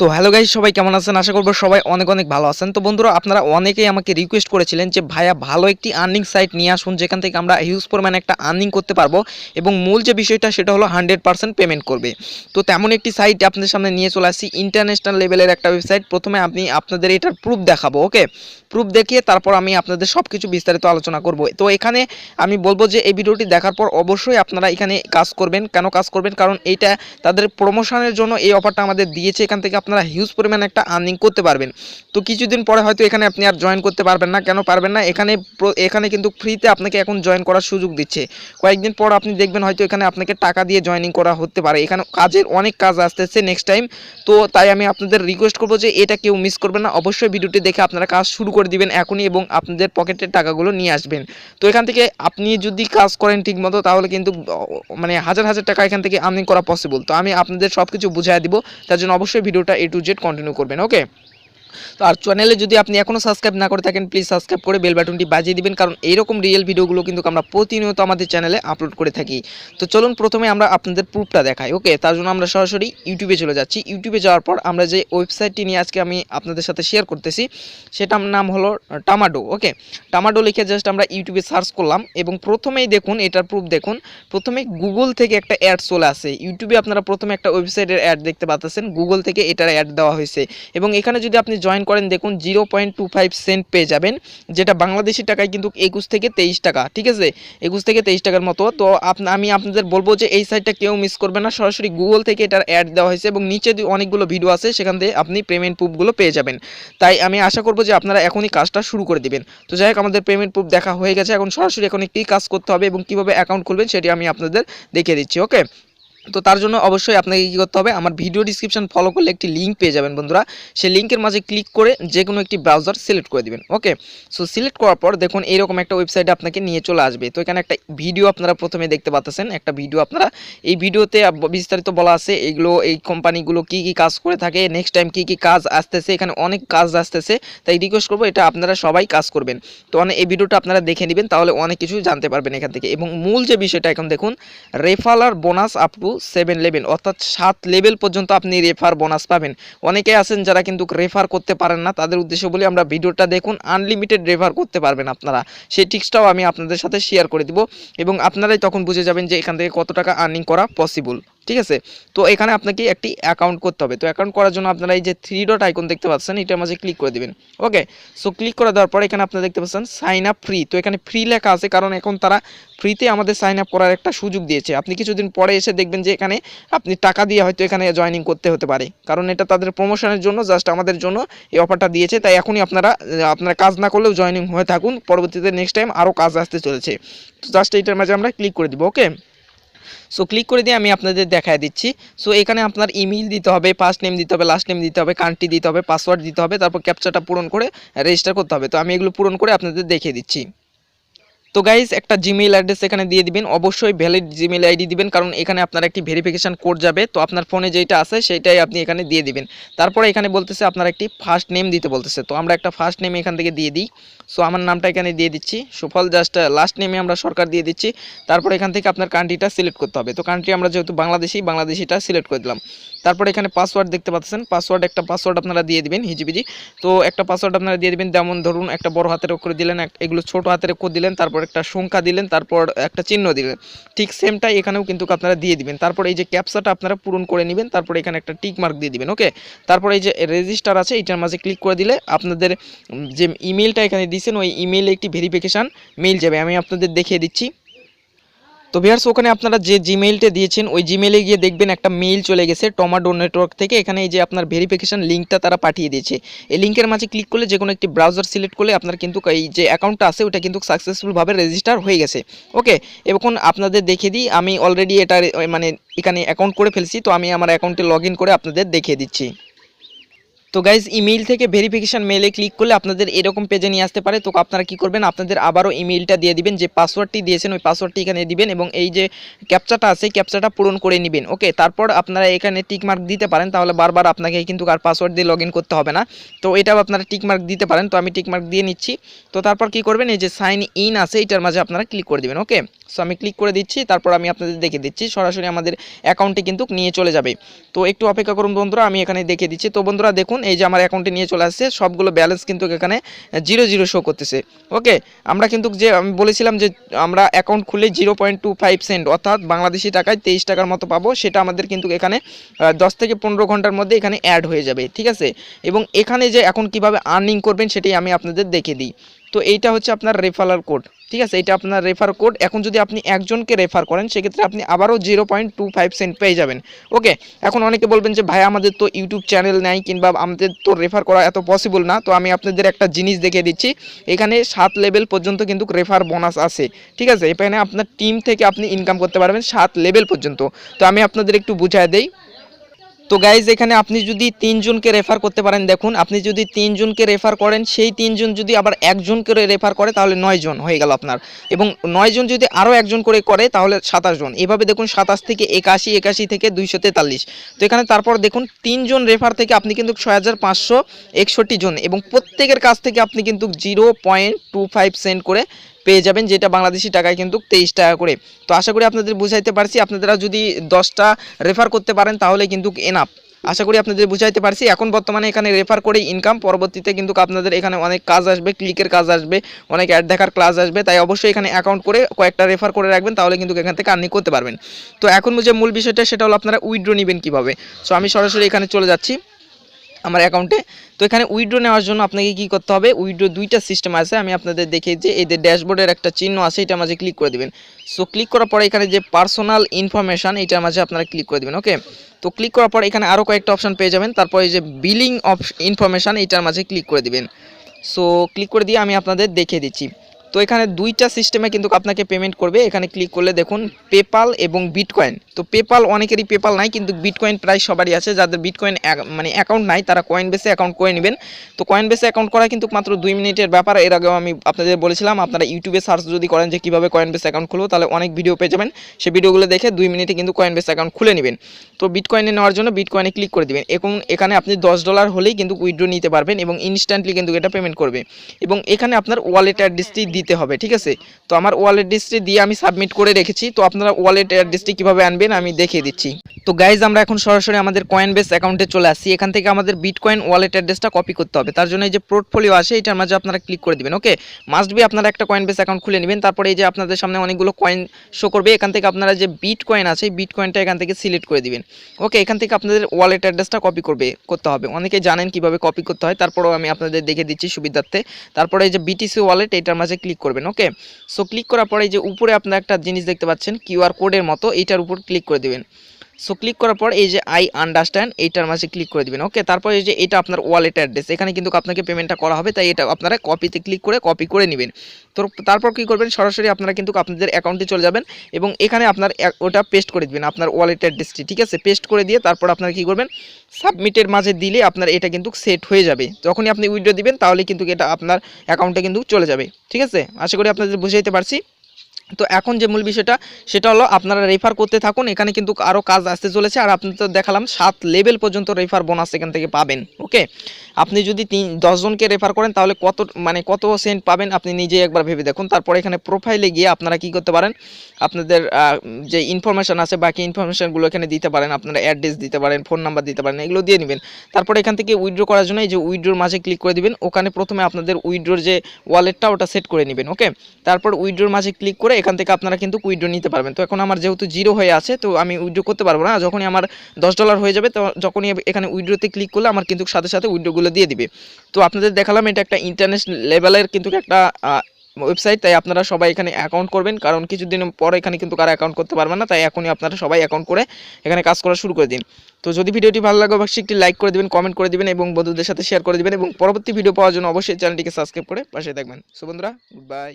তো hello guys, সবাই কেমন আছেন? আশা করব সবাই অনেক অনেক ভালো আছেন। তো বন্ধুরা, আপনারা অনেকেই আমাকে রিকোয়েস্ট করেছিলেন যে ভাইয়া ভালো একটি আর্নিং সাইট নিয়ে আসুন যেখান থেকে আমরা হিউজ পরিমাণে একটা আর্নিং করতে পারবো এবং মূল যে বিষয়টা সেটা হলো 100% পেমেন্ট করবে। তো তেমন একটি সাইট আপনাদের সামনে নিয়ে চলে আসছি, ইন্টারন্যাশনাল লেভেলের একটা ওয়েবসাইট। প্রথমে আমি আপনাদের এটার প্রুফ দেখাবো, ওকে? প্রুফ দেখিয়ে তারপর আমি আপনাদের সব কিছু বিস্তারিত আলোচনা করব। তো এখানে আমি বলবো যে এই ভিডিওটি দেখার পর অবশ্যই আপনারা এখানে কাজ করবেন। কেন কাজ করবেন? কারণ এইটা তাদের প্রমোশনের জন্য এই অফারটা আমাদের দিয়েছে। এখান থেকে আপনারা হিউজ পরিমাণে একটা আর্নিং করতে পারবেন। তো কিছুদিন পরে হয়তো এখানে আপনি আর জয়েন করতে পারবেন না। কেন পারবেন না? এখানে কিন্তু ফ্রিতে আপনাকে এখন জয়েন করার সুযোগ দিচ্ছে। কয়েকদিন পর আপনি দেখবেন হয়তো এখানে আপনাকে টাকা দিয়ে জয়েনিং করা হতে পারে। এখানে কাজের অনেক কাজ আসতেছে নেক্সট টাইম। তো তাই আমি আপনাদের রিকোয়েস্ট করবো যে এটা কেউ মিস করবেন না। অবশ্যই ভিডিওটি দেখে আপনারা কাজ শুরু করে দিবেন এখনই এবং আপনাদের পকেটের টাকাগুলো নিয়ে আসবেন। তো এখান থেকে আপনি যদি কাজ করেন ঠিকমতো তাহলে কিন্তু মানে হাজার হাজার টাকা এখান থেকে আর্নিং করা পসিবল। তো আমি আপনাদের সব কিছু বুঝিয়ে দিব, তার জন্য অবশ্যই ভিডিওটা A to Z কন্টিনিউ করবেন, ওকে? তো আর চ্যানেলে যদি আপনি এখনও সাবস্ক্রাইব না করে থাকেন, প্লিজ সাবস্ক্রাইব করে বেল বাটনটি বাজিয়ে দিবেন, কারণ এইরকম রিয়েল ভিডিওগুলো কিন্তু আমরা প্রতিনিয়ত আমাদের চ্যানেলে আপলোড করে থাকি। তো চলুন প্রথমে আমরা আপনাদের প্রুফটা দেখাই, ওকে? তার জন্য আমরা সরাসরি ইউটিউবে চলে যাচ্ছি। ইউটিউবে যাওয়ার পর আমরা যে ওয়েবসাইটটি নিয়ে আজকে আমি আপনাদের সাথে শেয়ার করতেছি সেটার নাম হলো টামাডো, ওকে? টামাডো লিখে জাস্ট আমরা ইউটিউবে সার্চ করলাম এবং প্রথমেই দেখুন এটার প্রুফ দেখুন। প্রথমে গুগল থেকে একটা অ্যাড চলে আসে। ইউটিউবে আপনারা প্রথমে একটা ওয়েবসাইটের অ্যাড দেখতে পাচ্ছেন, গুগল থেকে এটার অ্যাড দেওয়া হয়েছে এবং এখানে যদি আপনি জয়েন করেন দেখুন 0.25 সেন্ট পেয়ে যাবেন, যেটা বাংলাদেশি টাকায় কিন্তু 21 থেকে 23 টাকা, ঠিক আছে? 21 থেকে 23 টাকার মতো। তো আমি আপনাদের বলবো যে এই সাইটটা কেউ মিস করবে না। সরাসরি গুগল থেকে এটার অ্যাড দেওয়া হয়েছে এবং নিচে অনেকগুলো ভিডিও আছে, সেখান থেকে আপনি পেমেন্ট প্রুফগুলো পেয়ে যাবেন। তাই আমি আশা করবো যে আপনারা এখনই কাজটা শুরু করে দিবেন। তো যাই হোক, আমাদের পেমেন্ট প্রুফ দেখা হয়ে গেছে। এখন সরাসরি এখন কী কাজ করতে হবে এবং কীভাবে অ্যাকাউন্ট খুলবেন সেটি আমি আপনাদের দেখিয়ে দিচ্ছি, ওকে? তো তার জন্য অবশ্যই আপনাকে কী করতে হবে, আমার ভিডিও ডিসক্রিপশন ফলো করলে একটি লিঙ্ক পেয়ে যাবেন বন্ধুরা। সেই লিঙ্কের মাঝে ক্লিক করে যে কোনো একটি ব্রাউজার সিলেক্ট করে দিবেন, ওকে? সো সিলেক্ট করার পর দেখুন এইরকম একটা ওয়েবসাইটে আপনাকে নিয়ে চলে আসবে। তো এখানে একটা ভিডিও আপনারা প্রথমে দেখতে পাচ্ছেন, একটা ভিডিও আপনারা এই ভিডিওতে বিস্তারিত বলা আছে এইগুলো, এই কোম্পানিগুলো কী কী কাজ করে থাকে, নেক্সট টাইম কী কী কাজ আসতেছে, এখানে অনেক কাজ আসতেছে। তাই রিকোয়েস্ট করবো এটা আপনারা সবাই কাজ করবেন। তো এই ভিডিওটা আপনারা দেখে নেবেন, তাহলে অনেক কিছু জানতে পারবেন এখান থেকে। এবং মূল যে বিষয়টা এখন দেখুন, referral bonus up to 7 level, অর্থাৎ 7 লেভেল পর্যন্ত আপনি রেফার বোনাস পাবেন। অনেকে আছেন যারা কিন্তু রেফার করতে পারেন না, তাদের উদ্দেশ্য বলে আমরা ভিডিওটা দেখুন, আনলিমিটেড রেফার করতে পারবেন আপনারা। সেই টিপসটাও আমি আপনাদের সাথে শেয়ার করে দিব এবং আপনারাই তখন বুঝে যাবেন যে এখান থেকে কত টাকা আর্নিং করা পসিবল, ঠিক আছে? তো এখানে আপনাকে একটি অ্যাকাউন্ট করতে হবে। তো অ্যাকাউন্ট করার জন্য আপনারা এই যে 3 ডট আইকন দেখতে পাচ্ছেন, এটার মাঝে ক্লিক করে দিবেন, ওকে? সো ক্লিক করে দেওয়ার পর এখানে আপনারা দেখতে পাচ্ছেন সাইন আপ ফ্রি। তো এখানে ফ্রি লেখা আছে কারণ এখন তারা ফ্রিতে আমাদের সাইন আপ করার একটা সুযোগ দিয়েছে। আপনি কিছুদিন পরে এসে দেখবেন যে এখানে আপনি টাকা দিয়ে হয়তো এখানে জয়েনিং করতে হতে পারে, কারণ এটা তাদের প্রমোশনের জন্য, জাস্ট আমাদের জন্য এই অফারটা দিয়েছে। তাই এখনই আপনারা কাজ না করলেও জয়েনিং হয়ে থাকুন, পরবর্তীতে নেক্সট টাইম আরও কাজ আসতে চলেছে। তো জাস্ট এইটার মাঝে আমরা ক্লিক করে দিব, ওকে? সো ক্লিক করে দিয়ে আমি আপনাদের দেখায় দিচ্ছি। সো এখানে আপনার ইমেইল দিতে হবে, ফার্স্ট নেম দিতে হবে, লাস্ট নেম দিতে হবে, কান্ট্রি দিতে হবে, পাসওয়ার্ড দিতে হবে, তারপর ক্যাপচাটা পূরণ করে রেজিস্টার করতে হবে। তো আমি এগুলো পূরণ করে আপনাদের দেখিয়ে দিচ্ছি। তো গাইজ একটা জিমেইল অ্যাড্রেস এখানে দিয়ে দিবেন, অবশ্যই ভ্যালিড জিমেইল আইডি দিবেন, কারণ এখানে আপনার একটি ভেরিফিকেশন কোড যাবে। তো আপনার ফোনে যেটা আছে সেটাই আপনি এখানে দিয়ে দিবেন। তারপরে এখানে বলতেছে আপনার একটি ফার্স্ট নেম দিতে বলতেছে, তো আমরা একটা ফার্স্ট নেম এখান থেকে দিয়ে দিই। সো আমার নামটা এখানে দিয়ে দিচ্ছি সুফল, জাস্ট লাস্ট নেমে আমরা সরকার দিয়ে দিচ্ছি। তারপর এখান থেকে আপনার কান্ট্রিটা সিলেক্ট করতে হবে। তো কান্ট্রি আমরা যেহেতু বাংলাদেশিটা সিলেক্ট করে দিলাম। তারপর এখানে পাসওয়ার্ড দেখতে পাচ্ছেন, একটা পাসওয়ার্ড আপনারা দিয়ে দিবেন হিজিবিজি। তো একটা পাসওয়ার্ড আপনারা দিয়ে দিবেন, যেমন ধরুন একটা বড় হাতের অক্ষর দিলেন, এগুলো ছোট হাতের অক্ষর দিলেন, তারপর একটা সংখ্যা দিলেন, তারপর একটা চিহ্ন দিলেন। ঠিক সেমটাই এখানেও কিন্তু আপনারা দিয়ে দিবেন। তারপর এই যে ক্যাপচাটা আপনারা পূরণ করে নেবেন, তারপর এখানে একটা টিক মার্ক দিয়ে দিবেন, ওকে? তারপর এই যে রেজিস্টার আছে এইটার মাঝে ক্লিক করে দিলে আপনাদের যে ইমেলটা এখানে দিয়েছেন ওই ইমেইলে একটি ভেরিফিকেশান মেইল যাবে। আমি আপনাদের দেখিয়ে দিচ্ছি। তো ভিউয়ার্স, ওখানে আপনারা যে জিমেইলটা দিয়েছেন ওই জিমেইলে গিয়ে দেখবেন একটা মেইল চলে গেছে টমাটো নেটওয়ার্ক থেকে। এখানে এই যে আপনার ভেরিফিকেশন লিঙ্কটা তারা পাঠিয়ে দিয়েছে। এই লিঙ্কের মাঝে ক্লিক করলে যে কোনো একটি ব্রাউজার সিলেক্ট করলে আপনার কিন্তু এই যে অ্যাকাউন্টটা আছে ওটা কিন্তু সাকসেসফুলভাবে রেজিস্টার হয়ে গেছে, ওকে? এখন আপনাদের দেখিয়ে দিই, আমি অলরেডি এটা এখানে অ্যাকাউন্ট করে ফেলছি। তো আমি আমার অ্যাকাউন্টে লগ ইন করে আপনাদের দেখিয়ে দিচ্ছি। তো গাইজ ইমেইল থেকে ভেরিফিকেশন মেইলে ক্লিক করলে আপনাদের এরকম পেজে নিয়ে আসতে পারে। তো আপনারা কি করবেন, আপনাদের আবারও ইমেইলটা দিয়ে দিবেন, যে পাসওয়ার্ডটি দিয়েছেন ওই পাসওয়ার্ডটি এখানে দিবেন এবং এই যে ক্যাপচাটা আছে ক্যাপচাটা পূরণ করে নেবেন, ওকে? তারপর আপনারা এখানে টিক মার্ক দিতে পারেন, তাহলে বারবার আপনাকে কিন্তু আর পাসওয়ার্ড দিয়ে লগ ইন করতে হবে না। তো এটাও আপনারা টিক মার্ক দিতে পারেন। তো আমি টিক মার্ক দিয়ে নিচ্ছি। তো তারপর কি করবেন, এই যে সাইন ইন আছে এটার মাঝে আপনারা ক্লিক করে দিবেন, ওকে? সো আমি ক্লিক করে দিচ্ছি, তারপর আমি আপনাদের দেখিয়ে দিচ্ছি, সরাসরি আমাদের অ্যাকাউন্টে কিন্তু নিয়ে চলে যাবে। তো একটু অপেক্ষা করুন বন্ধুরা, আমি এখানে দেখিয়ে দিচ্ছি। তো বন্ধুরা দেখুন, এই যে আমার অ্যাকাউন্টে নিয়ে চলে আসছে, সবগুলো ব্যালেন্স কিন্তু এখানে 0 শো করতেছে। ওকে, আমরা কিন্তু যে আমি বলেছিলাম যে আমরা অ্যাকাউন্ট খুলে 0.25 সেন্ট অর্থাৎ বাংলাদেশি টাকায় 23 টাকার মতো পাবো, সেটা আমাদের কিন্তু এখানে 10 থেকে 15 ঘন্টার মধ্যে এখানে অ্যাড হয়ে যাবে, ঠিক আছে। এবং এখানে যে এখন কিভাবে আর্নিং করবেন সেটাই আমি আপনাদের দেখিয়ে দিই। তো এইটা হচ্ছে আপনার রেফারাল কোড, ঠিক আছে, এটা আপনার রেফার কোড। এখন যদি আপনি একজনকে রেফার করেন সেক্ষেত্রে আপনি আবারও 0.25 সেন্ট পেয়ে যাবেন। ওকে, এখন অনেকে বলবেন যে ভাই আমাদের তো ইউটিউব চ্যানেল নাই কিংবা আমাদের তো রেফার করা এত পসিবল না। তো আমি আপনাদের একটা জিনিস দেখিয়ে দিচ্ছি, এখানে 7 লেভেল পর্যন্ত কিন্তু রেফার বোনাস আছে, ঠিক আছে। এখানে আপনার টিম থেকে আপনি ইনকাম করতে পারবেন 7 লেভেল পর্যন্ত। তো আমি আপনাদের একটু বুঝায় দেই। তো গাইজ এখানে আপনি যদি 3 জনকে রেফার করতে পারেন, দেখুন আপনি যদি 3 জনকে রেফার করেন, সেই 3 জন যদি আবার একজনকে রেফার করে তাহলে 9 জন হয়ে গেল আপনার, এবং 9 জন যদি আরও একজন করে করে তাহলে 27 জন। এভাবে দেখুন 27 থেকে 81, 81 থেকে 243। তো এখানে তারপর দেখুন 3 জন রেফার থেকে আপনি কিন্তু 6561 জন, এবং প্রত্যেকের কাছ থেকে আপনি কিন্তু 0.25 সেন্ট করে পেয়ে যাবেন, যেটা বাংলাদেশি টাকায় কিন্তু 23 টাকা করে। তো আশা করি আপনাদের বুঝাইতে পারছি, আপনারা যদি 10টা রেফার করতে পারেন তাহলে কিন্তু এনাফ। আশা করি আপনাদের বুঝাইতে পারছি। এখন বর্তমানে এখানে রেফার করে ইনকাম, পরবর্তীতে কিন্তু আপনাদের এখানে অনেক কাজ আসবে, ক্লিকের কাজ আসবে, অনেক অ্যাড দেখার ক্লাস আসবে। তাই অবশ্যই এখানে অ্যাকাউন্ট করে কয়েকটা রেফার করে রাখবেন, তাহলে কিন্তু এখান থেকে আর্নিং করতে পারবেন। তো এখন যে মূল বিষয়টা সেটা হলো আপনারা উইথড্র নেবেন কীভাবে। সো আমি সরাসরি এখানে চলে যাচ্ছি আমার অ্যাকাউন্টে। তো এখানে উইথড্র নেওয়ার জন্য আপনাকে কি করতে হবে, উইথড্র 2টা সিস্টেম আছে, আমি আপনাদের দেখিয়েছি। এই যে ড্যাশবোর্ডের একটা চিহ্ন আছে, এটার মাঝে ক্লিক করে দিবেন। সো ক্লিক করার পরে এখানে যে পার্সোনাল ইনফরমেশান, এটার মাঝে আপনারা ক্লিক করে দেবেন। ওকে, তো ক্লিক করার পর এখানে আরও কয়েকটা অপশান পেয়ে যাবেন। তারপর এই যে বিলিং ইনফরমেশান, এটার মাঝে ক্লিক করে দিবেন। সো ক্লিক করে দিয়ে আমি আপনাদের দেখিয়ে দিচ্ছি। তো এখানে 2টা সিস্টেমে কিন্তু আপনাকে পেমেন্ট করবে। এখানে ক্লিক করলে দেখুন পেপাল এবং বিটকয়েন। তো পেপাল অনেকেরই পেপাল নাই, কিন্তু বিটকয়েন প্রায় সবারই আছে। যাদের বিটকয়েন মানে অ্যাকাউন্ট নাই তারা কয়েন বেসে অ্যাকাউন্ট করে নেবেন। তো কয়েন বেসে অ্যাকাউন্ট করা কিন্তু মাত্র 2 মিনিটের ব্যাপার। এর আগেও আমি আপনাদের বলেছিলাম, আপনারা ইউটিউবে সার্চ যদি করেন যে কীভাবে কয়েন বেসে অ্যাকাউন্ট খুলবো, তাহলে অনেক ভিডিও পেয়ে যাবেন। সেই ভিডিওগুলো দেখে 2 মিনিটে কিন্তু কয়েন বেসে অ্যাকাউন্ট খুলে নেবেন। তো বিটকয়েনে নেওয়ার জন্য বিটকয়েনে ক্লিক করে দেবেন, এবং এখানে আপনি $10 হলেই কিন্তু উইথড্র নিতে পারবেন, এবং ইনস্ট্যান্টলি কিন্তু এটা পেমেন্ট করবে। এবং এখানে আপনার ওয়ালেট অ্যাড্রেসটি দিতে হবে, ঠিক আছে। তো আমার ওয়ালেট অ্যাড্রেসটি দিয়ে আমি সাবমিট করে রেখেছি। তো আপনারা ওয়ালেট অ্যাড্রেসটি কীভাবে আনবেন আমি দেখিয়ে দিচ্ছি। তো গাইজ আমরা এখন সরাসরি আমাদের কয়েন বেস অ্যাকাউন্টে চলে আসছি। এখান থেকে আমাদের বিটকয়েন ওয়ালেট অ্যাড্রেসটা কপি করতে হবে। তার জন্য এই যে পোর্টফোলিও আসে, এটার মাঝে আপনারা ক্লিক করে দিবেন। ওকে, মাস্ট বি আপনারা একটা কয়েন বেস অ্যাকাউন্ট খুলে নেবেন। তারপরে এই যে আপনাদের সামনে অনেকগুলো কয়েন শো করবে, এখান থেকে আপনারা যে বিটকয়েন আছে বিটকয়েনটা এখান থেকে সিলেক্ট করে দিবেন। ওকে, এখান থেকে আপনাদের ওয়ালেট অ্যাড্রেসটা কপি করতে হবে। অনেকে জানেন কিভাবে কপি করতে হয়, তারপরেও আমি আপনাদের দেখে দিচ্ছি সুবিধার্থে। তারপরে এই যে বিটিসি ওয়ালেট, এটার মাঝে ক্লিক করবেন। ওকে, সো ক্লিক করার পরে এই যে উপরে আপনারা একটা জিনিস দেখতে পাচ্ছেন কিউআর কোডের মতো, এইটার উপর ক্লিক করে দেবেন। সো ক্লিক করার পর এই যে আই আন্ডারস্ট্যান্ড, এইটার মাঝে ক্লিক করে দিবেন। ওকে, তারপর এই যে এটা আপনার ওয়ালেট অ্যাড্রেস, এখানে কিন্তু আপনাকে পেমেন্টটা করা হবে, তাই এটা আপনারা কপিতে ক্লিক করে কপি করে নেবেন। তো তারপর কী করবেন, সরাসরি আপনারা কিন্তু আপনাদের অ্যাকাউন্টে চলে যাবেন, এবং এখানে আপনার ওটা পেস্ট করে দিবেন, আপনার ওয়ালেট অ্যাড্রেসটি, ঠিক আছে। পেস্ট করে দিয়ে তারপর আপনারা কী করবেন, সাবমিটের মাঝে দিলে আপনার এটা কিন্তু সেট হয়ে যাবে। যখনই আপনি উইথড্র দিবেন তাহলে কিন্তু এটা আপনার অ্যাকাউন্টে কিন্তু চলে যাবে, ঠিক আছে। আশা করি আপনাদের বুঝাইতে পারছি। তো এখন যে মূল বিষয়টা সেটা হলো আপনারা রেফার করতে থাকুন, এখানে কিন্তু আরও কাজ আসতে চলেছে। আর আপনি তো দেখালাম 7 লেভেল পর্যন্ত রেফার বোনাস এখান থেকে পাবেন। ওকে, আপনি যদি 10 জনকে রেফার করেন তাহলে কত সেন্ট পাবেন আপনি নিজেই একবার ভেবে দেখুন। তারপর এখানে প্রোফাইলে গিয়ে আপনারা কি করতে পারেন, আপনাদের যে ইনফরমেশান আছে বাকি ইনফরমেশানগুলো এখানে দিতে পারেন, আপনারা অ্যাড্রেস দিতে পারেন, ফোন নাম্বার দিতে পারেন, এগুলো দিয়ে নেবেন। তারপর এখান থেকে উইথড্র করার জন্য এই যে উইথড্রোর মাঝে ক্লিক করে দিবেন। ওখানে প্রথমে আপনাদের উইথড্রোর যে ওয়ালেটটা ওটা সেট করে নেবেন। ওকে, তারপর উইথড্রোর মাঝে ক্লিক করে এখান থেকে আপনারা কিন্তু উইথড্র নিতে পারবেন। তো এখন আমার যেহেতু 0 হয়ে আছে, তো আমি উইথড্র করতে পারবো না। যখনই আমার $10 হয়ে যাবে, তো যখনই এখানে উইথড্রোতে ক্লিক করলে আমার কিন্তু সাথে সাথে উইথড্রগুলো দিয়ে দিবে। তো আপনাদের দেখালাম এটা একটা ইন্টারন্যাশনাল লেভেলের কিন্তু একটা ওয়েবসাইট, তাই আপনারা সবাই এখানে অ্যাকাউন্ট করবেন, কারণ কিছুদিন পর এখানে কিন্তু কারা অ্যাকাউন্ট করতে পারবেন না। তাই এখনই আপনারা সবাই অ্যাকাউন্ট করে এখানে কাজ করা শুরু করে দিন। তো যদি ভিডিওটি ভালো লাগে অবশ্যই একটি লাইক করে দিবেন, কমেন্ট করে দিবেন, এবং বন্ধুদের সাথে শেয়ার করে দিবেন, এবং পরবর্তী ভিডিও পাওয়ার জন্য অবশ্যই চ্যানেলটিকে সাবস্ক্রাইব করে পাশে থাকবেন। সো বন্ধুরা, গুড বাই।